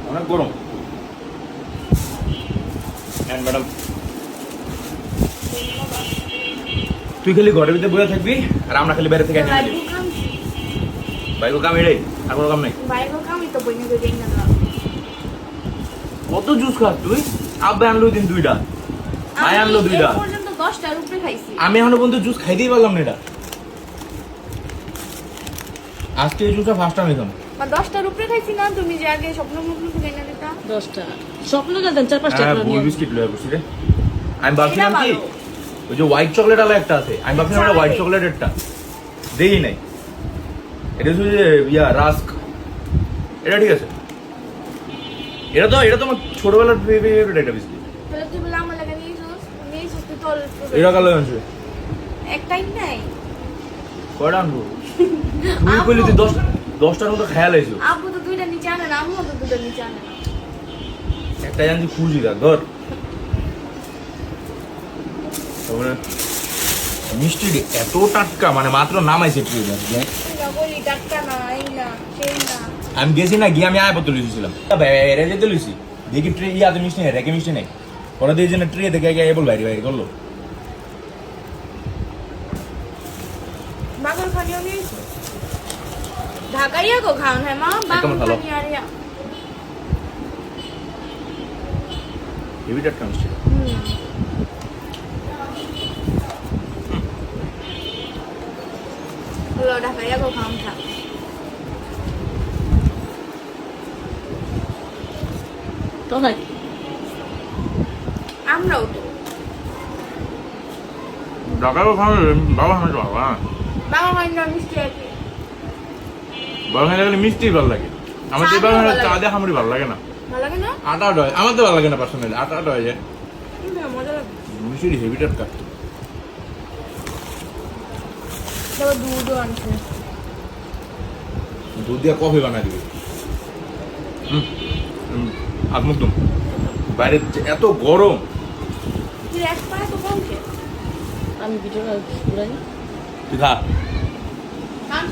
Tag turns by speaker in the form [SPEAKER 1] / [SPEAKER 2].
[SPEAKER 1] অনেক গরম। ম্যাডাম তুই খালি ঘরের ভিতরে বসে থাকবি আর আমরা খালি বাইরে থেকে এনে দিবি। বাইকো কাম এটাই, আর কোনো কাম নাই। কত জুস খাস তুই? আব্বা আনলো দিন 2টা, মাই আনলো 2টা, আমি এখনো পর্যন্ত জুস খাইতেই পারলাম না। এটা আজকে এই জুসটা ফার্স্ট টাইম খেলাম।
[SPEAKER 2] 10টার উপরে খাইছি না তুমি যে আগে স্বপ্ন মুখলু কিনে দিতা
[SPEAKER 3] 10টা স্বপ্ন দেন 4-5টা
[SPEAKER 1] হ্যাঁ, বই বিস্কিট লয়ে বসি রে। আমি ভাবছিলাম কি ওই যে হোয়াইট চকলেট আলা একটা আছে, আমি ভাবছিলাম এটা হোয়াইট চকলেট একটা দেই নাই, এটা হচ্ছে যে রাস্ক। এটা ঠিক আছে, এটা তো আমার ছোটবেলার ফেভারিট একটা বিস্কিট।
[SPEAKER 2] তাহলে তুই বলে আমার লাগা নিয়েছিস তুই তোর
[SPEAKER 1] এটা কালো আছে
[SPEAKER 2] একটাই নাই
[SPEAKER 1] কয়টা আনবো? তুই কইলি তুই 10টার মতো খেয়াল আইছো।
[SPEAKER 2] আব্বু তো 2টা নিচে আনে না, আম্মু তো 2টা নিচে আনে না।
[SPEAKER 1] একটা জানছি খুঁজি দা ধর। তারপরে মিষ্টি এত টাটকা, মানে মাত্র নামাইছে কি
[SPEAKER 2] বলি টাটকা না এই না সেই না।
[SPEAKER 1] আমি গেছি না গিয়ে আমি আয়াপত্র লিখেছিলাম বাইরে যেতে লইছি, দেখি ট্রে ইয়াতে মিষ্টি নেই, রেখে মিষ্টি নেই, ওরা দিয়ে জন্য ট্রে দেখে গিয়ে বল বাইরে বাইরে করলো।
[SPEAKER 2] বাগর খানিও নিয়েছি ঢাকাইয়া গো খাওন হ্যাঁ মা বাগর খানি আরিয়া
[SPEAKER 1] হেভি টাটকা মিষ্টি।
[SPEAKER 2] হলো ঢাকাইয়া গো খাওন খা
[SPEAKER 3] তো ভাই
[SPEAKER 2] আমরাও তো
[SPEAKER 1] ঢাকারও খাওয়া বাবা খাওয়া বাবা
[SPEAKER 2] বাবা খানি না মিষ্টি আছে
[SPEAKER 1] বাবা খাওয়া গেলে মিষ্টি ভালো লাগে। আমার তো বাবা চা দিয়ে খামড়ি ভালো লাগে না,
[SPEAKER 2] ভালো লাগে না
[SPEAKER 1] আটা হয় আমার তো ভালো লাগে না পার্সোনালি, আটা হয়ে যায়
[SPEAKER 2] কিন্তু মজা লাগে
[SPEAKER 1] মিষ্টি হেভি টাটকা।
[SPEAKER 2] তারপর দুধও আনছে
[SPEAKER 1] দুধ দিয়ে কফি বানাই দিবি। একদম বাইরে এত গরম।
[SPEAKER 2] তুই এক পায়ে তো কম খেয়ে
[SPEAKER 3] আমি ভিডিওটা ঘুরাই
[SPEAKER 1] তুই খা।
[SPEAKER 2] মাংস